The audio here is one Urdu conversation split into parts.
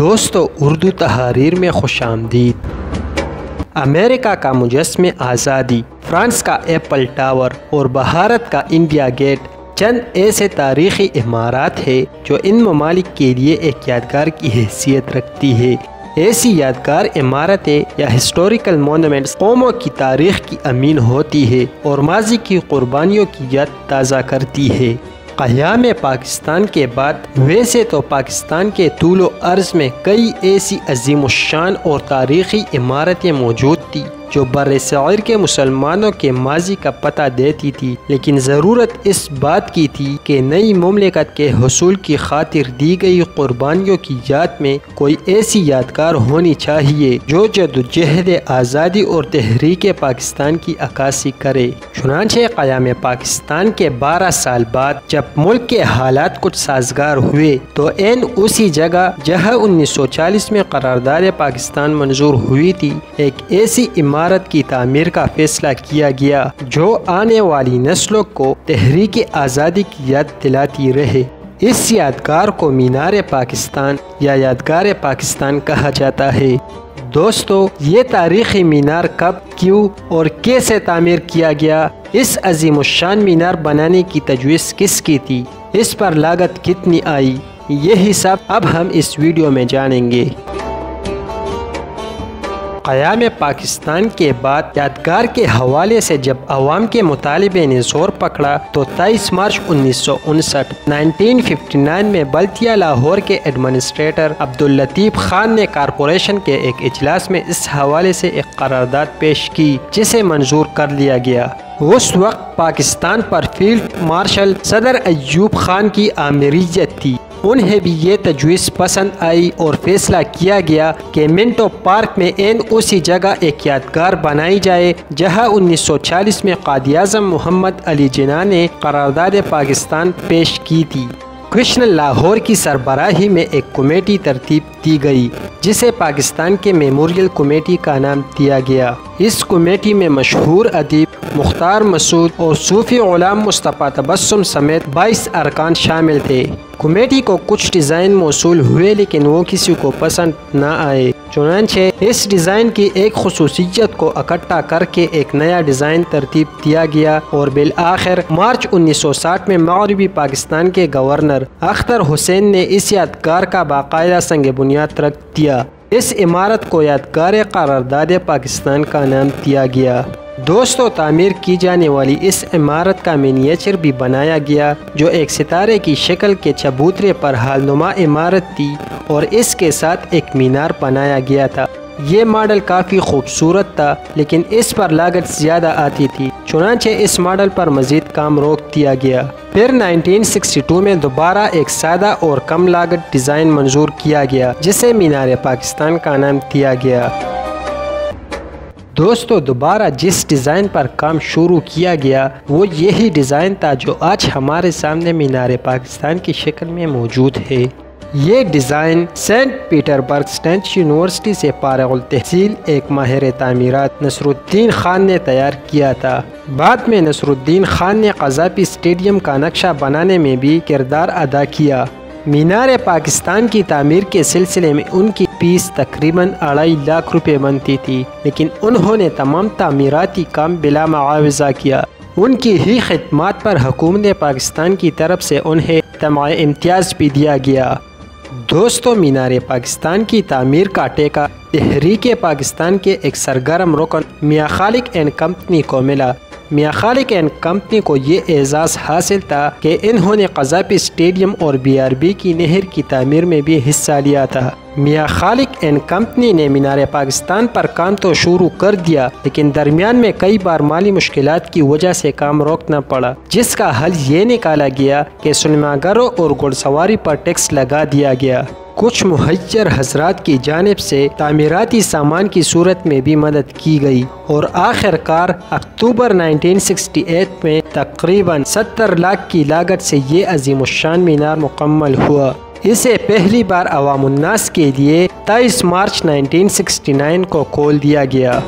دوستو، اردو تحریر میں خوش آمدید۔ امریکہ کا مجسمہ آزادی، فرانس کا ایپل ٹاور اور بھارت کا انڈیا گیٹ چند ایسے تاریخی عمارات ہیں جو ان ممالک کے لیے ایک یادگار کی حیثیت رکھتی ہے۔ ایسی یادگار عمارتیں یا ہسٹوریکل مونومنٹس قوموں کی تاریخ کی امین ہوتی ہے اور ماضی کی قربانیوں کی یاد تازہ کرتی ہے۔ قیام پاکستان کے بعد ویسے تو پاکستان کے طول و عرض میں کئی ایسی عظیم الشان اور تاریخی عمارتیں موجود تھیں جو برصغیر کے مسلمانوں کے ماضی کا پتہ دیتی تھی، لیکن ضرورت اس بات کی تھی کہ نئی مملکت کے حصول کی خاطر دی گئی قربانیوں کی یاد میں کوئی ایسی یادگار ہونی چاہیے جو جدوجہد آزادی اور تحریک پاکستان کی عکاسی کرے۔ چنانچہ قیام پاکستان کے 12 سال بعد جب ملک کے حالات کچھ سازگار ہوئے تو عین اسی جگہ جہاں 1940 میں قرارداد پاکستان منظور ہوئی تھی، ایک ایسی عمارت کی تعمیر کا فیصلہ کیا گیا جو آنے والی نسلوں کو تحریک آزادی کی یاد دلاتی رہے۔ اس یادگار کو مینار پاکستان یا یادگار پاکستان کہا جاتا ہے۔ دوستو، یہ تاریخی مینار کب، کیوں اور کیسے تعمیر کیا گیا؟ اس عظیم الشان مینار بنانے کی تجویز کس کی تھی؟ اس پر لاگت کتنی آئی؟ یہی سب اب ہم اس ویڈیو میں جانیں گے۔ قیام پاکستان کے بعد یادگار کے حوالے سے جب عوام کے مطالبے نے زور پکڑا تو 23 مارچ 1959 میں بلدیہ لاہور کے ایڈمنسٹریٹر عبداللطیف خان نے کارپوریشن کے ایک اجلاس میں اس حوالے سے ایک قرارداد پیش کی جسے منظور کر لیا گیا۔ اس وقت پاکستان پر فیلڈ مارشل صدر ایوب خان کی آمریت تھی۔ انہیں بھی یہ تجویز پسند آئی اور فیصلہ کیا گیا کہ منٹو پارک میں عین اسی جگہ ایک یادگار بنائی جائے جہاں 1940 میں قائد اعظم محمد علی جناح نے قرارداد پاکستان پیش کی تھی۔ کرشن لاہور کی سربراہی میں ایک کمیٹی ترتیب دی گئی جسے پاکستان کے میموریل کمیٹی کا نام دیا گیا۔ اس کمیٹی میں مشہور ادیب مختار مسعود اور صوفی غلام مصطفیٰ تبسم سمیت 22 ارکان شامل تھے۔ کمیٹی کو کچھ ڈیزائن موصول ہوئے لیکن وہ کسی کو پسند نہ آئے، چنانچہ اس ڈیزائن کی ایک خصوصیت کو اکٹھا کر کے ایک نیا ڈیزائن ترتیب دیا گیا اور بالآخر مارچ 1960 میں مغربی پاکستان کے گورنر اختر حسین نے اس یادگار کا باقاعدہ سنگ بنیاد رکھ دیا۔ اس عمارت کو یادگار قرارداد پاکستان کا نام دیا گیا۔ دوستو، تعمیر کی جانے والی اس عمارت کا منیچر بھی بنایا گیا جو ایک ستارے کی شکل کے چبوترے پر حال نما عمارت تھی اور اس کے ساتھ ایک مینار بنایا گیا تھا۔ یہ ماڈل کافی خوبصورت تھا لیکن اس پر لاگت زیادہ آتی تھی، چنانچہ اس ماڈل پر مزید کام روک دیا گیا۔ پھر 1962 میں دوبارہ ایک سادہ اور کم لاگت ڈیزائن منظور کیا گیا جسے مینار پاکستان کا نام دیا گیا۔ دوستو، دوبارہ جس ڈیزائن پر کام شروع کیا گیا وہ یہی ڈیزائن تھا جو آج ہمارے سامنے مینار پاکستان کی شکل میں موجود ہے۔ یہ ڈیزائن سینٹ پیٹر برگ اسٹیٹ یونیورسٹی سے فارغ التحصیل ایک ماہر تعمیرات نصر الدین خان نے تیار کیا تھا۔ بعد میں نصر الدین خان نے قذافی اسٹیڈیم کا نقشہ بنانے میں بھی کردار ادا کیا۔ مینار پاکستان کی تعمیر کے سلسلے میں ان کی فیس تقریباً 2.5 لاکھ روپے بنتی تھی، لیکن انہوں نے تمام تعمیراتی کام بلا معاوضہ کیا۔ ان کی ہی خدمات پر حکومت پاکستان کی طرف سے انہیں تمغہ امتیاز بھی دیا گیا۔ دوستو، مینار پاکستان کی تعمیر کا ٹھیکہ تحریک پاکستان کے ایک سرگرم رکن میاں خالق اینڈ کمپنی کو ملا۔ میاں خالق اینڈ کمپنی کو یہ اعزاز حاصل تھا کہ انہوں نے قذافی اسٹیڈیم اور BRB کی نہر کی تعمیر میں بھی حصہ لیا تھا۔ میاں خالق اینڈ کمپنی نے مینار پاکستان پر کام تو شروع کر دیا لیکن درمیان میں کئی بار مالی مشکلات کی وجہ سے کام روکنا پڑا، جس کا حل یہ نکالا گیا کہ سینما گھروں اور گھڑ سواری پر ٹیکس لگا دیا گیا۔ کچھ مہجر حضرات کی جانب سے تعمیراتی سامان کی صورت میں بھی مدد کی گئی اور آخر کار اکتوبر 1968 میں تقریباً 70 لاکھ کی لاگت سے یہ عظیم الشان مینار مکمل ہوا۔ اسے پہلی بار عوام الناس کے لیے 23 مارچ 1969 کو کھول دیا گیا۔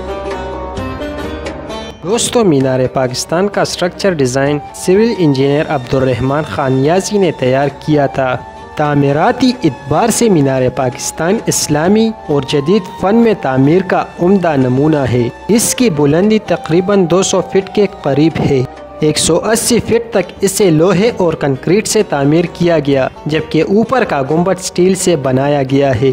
دوستو، مینار پاکستان کا structure design civil engineer Abdulrahman Khan Niazi نے تیار کیا تھا۔ تعمیراتی اعتبار سے مینار پاکستان اسلامی اور جدید فن میں تعمیر کا عمدہ نمونہ ہے۔ اس کی بلندی تقریباً 200 فٹ کے قریب ہے۔ 180 فٹ تک اسے لوہے اور کنکریٹ سے تعمیر کیا گیا، جبکہ اوپر کا گنبد اسٹیل سے بنایا گیا ہے۔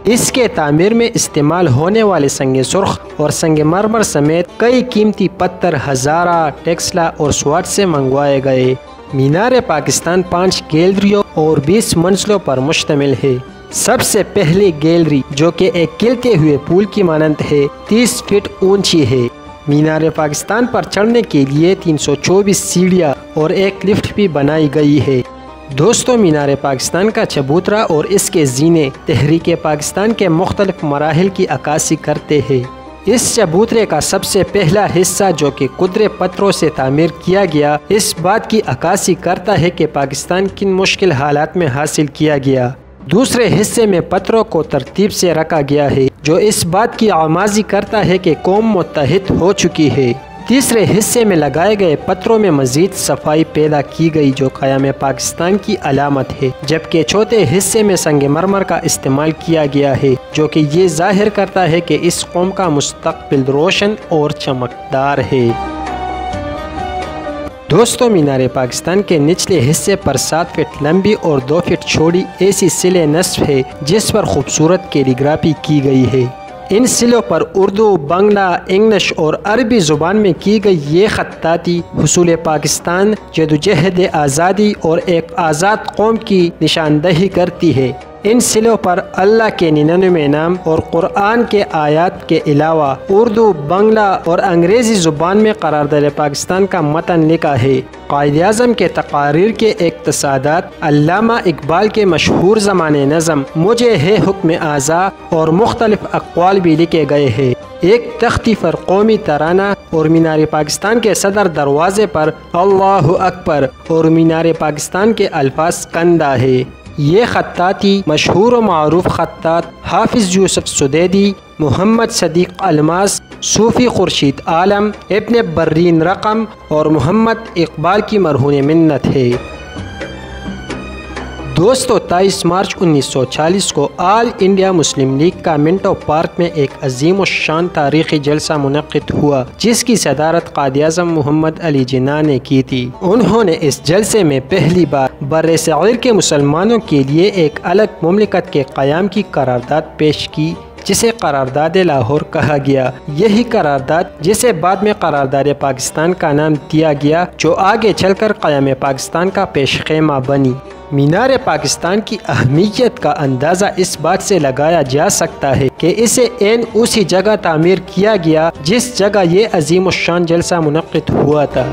اس کے تعمیر میں استعمال ہونے والے سنگ سرخ اور سنگ مرمر سمیت کئی قیمتی پتھر ہزارہ، ٹیکسلا اور سوات سے منگوائے گئے۔ مینار پاکستان 5 گیلریوں اور 20 منزلوں پر مشتمل ہے۔ سب سے پہلی گیلری، جو کہ ایک کھلتے ہوئے پھول کی مانند ہے، 30 فٹ اونچی ہے۔ مینار پاکستان پر چڑھنے کے لیے 324 سیڑھیاں اور ایک لفٹ بھی بنائی گئی ہے۔ دوستو، مینار پاکستان کا چبوترا اور اس کے زینے تحریک پاکستان کے مختلف مراحل کی عکاسی کرتے ہیں۔ اس چبوترے کا سب سے پہلا حصہ، جو کہ قدرے پتھروں سے تعمیر کیا گیا، اس بات کی عکاسی کرتا ہے کہ پاکستان کن مشکل حالات میں حاصل کیا گیا۔ دوسرے حصے میں پتھروں کو ترتیب سے رکھا گیا ہے، جو اس بات کی آمازی کرتا ہے کہ قوم متحد ہو چکی ہے۔ تیسرے حصے میں لگائے گئے پتھروں میں مزید صفائی پیدا کی گئی، جو قیام پاکستان کی علامت ہے، جبکہ چوتھے حصے میں سنگ مرمر کا استعمال کیا گیا ہے، جو کہ یہ ظاہر کرتا ہے کہ اس قوم کا مستقبل روشن اور چمکدار ہے۔ دوستو، مینار پاکستان کے نچلے حصے پر 7 فٹ لمبی اور 2 فٹ چوڑی ایسی سلے نصب ہے، جس پر خوبصورت کیلیگرافی کی گئی ہے۔ ان سلوں پر اردو، بنگلہ، انگلش اور عربی زبان میں کی گئی یہ خطاطی حصول پاکستان، جدوجہد آزادی اور ایک آزاد قوم کی نشاندہی کرتی ہے۔ ان سلوں پر اللہ کے 99 نام اور قرآن کے آیات کے علاوہ اردو، بنگلہ اور انگریزی زبان میں قرارداد پاکستان کا متن لکھا ہے۔ قائد اعظم کے تقاریر کے اقتصادات، علامہ اقبال کے مشہور زمانے نظم مجھے ہے حکم اعضاء اور مختلف اقوال بھی لکھے گئے ہیں۔ ایک تختی پر قومی ترانہ اور مینار پاکستان کے صدر دروازے پر اللہ اکبر اور مینار پاکستان کے الفاظ کندہ ہے۔ یہ خطاطی مشہور و معروف خطاط حافظ یوسف سدیدی، محمد صدیق الماس، صوفی خورشید عالم، ابن برین رقم اور محمد اقبال کی مرہون منت ہے۔ دوستو، 23 مارچ 1940 کو آل انڈیا مسلم لیگ کا منٹو پارک میں ایک عظیم الشان تاریخی جلسہ منعقد ہوا، جس کی صدارت قائد اعظم محمد علی جناح نے کی تھی۔ انہوں نے اس جلسے میں پہلی بار برصغیر کے مسلمانوں کے لیے ایک الگ مملکت کے قیام کی قرارداد پیش کی، جسے قرارداد لاہور کہا گیا۔ یہی قرارداد، جسے بعد میں قرارداد پاکستان کا نام دیا گیا، جو آگے چل کر قیام پاکستان کا پیش خیمہ بنی۔ مینار پاکستان کی اہمیت کا اندازہ اس بات سے لگایا جا سکتا ہے کہ اسے عین اسی جگہ تعمیر کیا گیا جس جگہ یہ عظیم الشان جلسہ منعقد ہوا تھا۔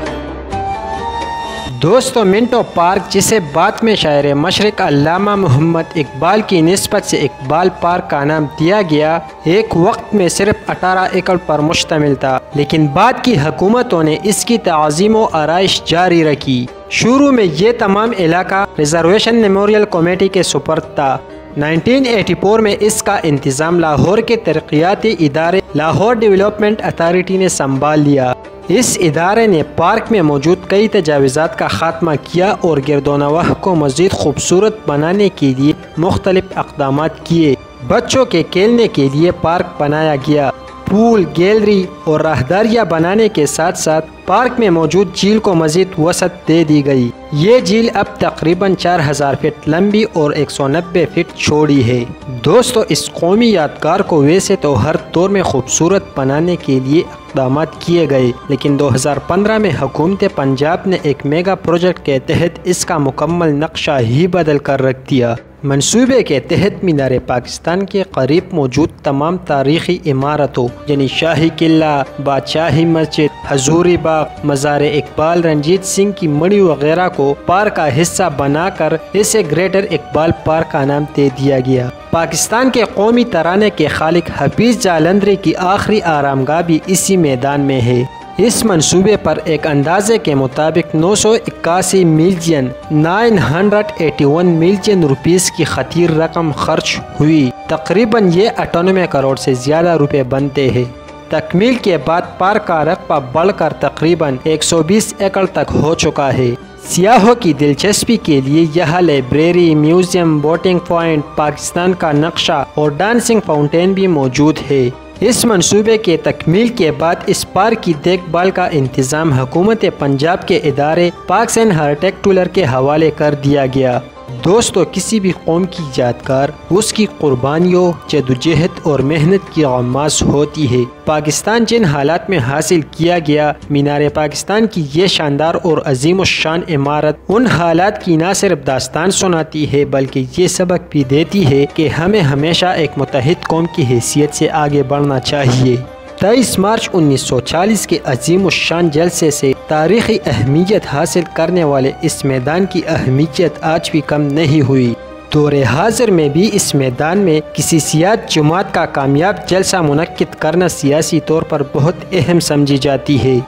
دوستو، منٹو پارک، جسے بعد میں شاعر مشرق علامہ محمد اقبال کی نسبت سے اقبال پارک کا نام دیا گیا، ایک وقت میں صرف 18 ایکڑ پر مشتمل تھا، لیکن بعد کی حکومتوں نے اس کی تعظیم و آرائش جاری رکھی۔ شروع میں یہ تمام علاقہ ریزرویشن میموریل کمیٹی کے سپرد تھا۔ 1984 میں اس کا انتظام لاہور کے ترقیاتی ادارے لاہور ڈیولپمنٹ اتھارٹی نے سنبھال لیا۔ اس ادارے نے پارک میں موجود کئی تجاوزات کا خاتمہ کیا اور گرد و نواح کو مزید خوبصورت بنانے کے لیے مختلف اقدامات کیے۔ بچوں کے کھیلنے کے لیے پارک بنایا گیا۔ پول، گیلری اور راہداریاں بنانے کے ساتھ ساتھ پارک میں موجود جھیل کو مزید وسعت دے دی گئی۔ یہ جھیل اب تقریباً 4000 فٹ لمبی اور 190 فٹ چوڑی ہے۔ دوستو، اس قومی یادگار کو ویسے تو ہر دور میں خوبصورت بنانے کے لیے اقدامات کیے گئے، لیکن 2015 میں حکومت پنجاب نے ایک میگا پروجیکٹ کے تحت اس کا مکمل نقشہ ہی بدل کر رکھ دیا۔ منصوبے کے تحت مینار پاکستان کے قریب موجود تمام تاریخی عمارتوں یعنی شاہی قلعہ، بادشاہی مسجد، حضوری باغ، مزار اقبال، رنجیت سنگھ کی مڑی وغیرہ کو پارک کا حصہ بنا کر اسے گریٹر اقبال پارک کا نام دے دیا گیا۔ پاکستان کے قومی ترانے کے خالق حفیظ جالندھری کی آخری آرامگاہ بھی اسی میدان میں ہے۔ اس منصوبے پر ایک اندازے کے مطابق 981 ملین 981 ملین روپیز کی خطیر رقم خرچ ہوئی۔ تقریباً یہ 98 کروڑ سے زیادہ روپے بنتے ہیں۔ تکمیل کے بعد پارک کا رقبہ بڑھ کر تقریباً 120 ایکڑ تک ہو چکا ہے۔ سیاحوں کی دلچسپی کے لیے یہاں library, museum, boating point, Pakistan کا نقشہ اور ڈانسنگ فاؤنٹین بھی موجود ہے۔ اس منصوبے کے تکمیل کے بعد اس پارک کی دیکھ بھال کا انتظام حکومت پنجاب کے ادارے پارکس اینڈ ہارٹیکٹولر کے حوالے کر دیا گیا۔ دوستو، کسی بھی قوم کی یادگار اس کی قربانیوں، جدوجہد اور محنت کی غماز ہوتی ہے۔ پاکستان جن حالات میں حاصل کیا گیا، مینار پاکستان کی یہ شاندار اور عظیم الشان عمارت ان حالات کی نہ صرف داستان سناتی ہے بلکہ یہ سبق بھی دیتی ہے کہ ہمیں ہمیشہ ایک متحد قوم کی حیثیت سے آگے بڑھنا چاہیے۔ 23 مارچ 1940 کے عظیم الشان جلسے سے تاریخی اہمیت حاصل کرنے والے اس میدان کی اہمیت آج بھی کم نہیں ہوئی۔ دور حاضر میں بھی اس میدان میں کسی سیاسی جماعت کا کامیاب جلسہ منعقد کرنا سیاسی طور پر بہت اہم سمجھی جاتی ہے۔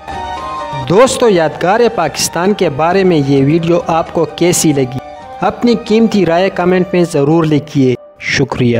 دوستو، یادگار پاکستان کے بارے میں یہ ویڈیو آپ کو کیسی لگی؟ اپنی قیمتی رائے کمنٹ میں ضرور لکھیے۔ شکریہ۔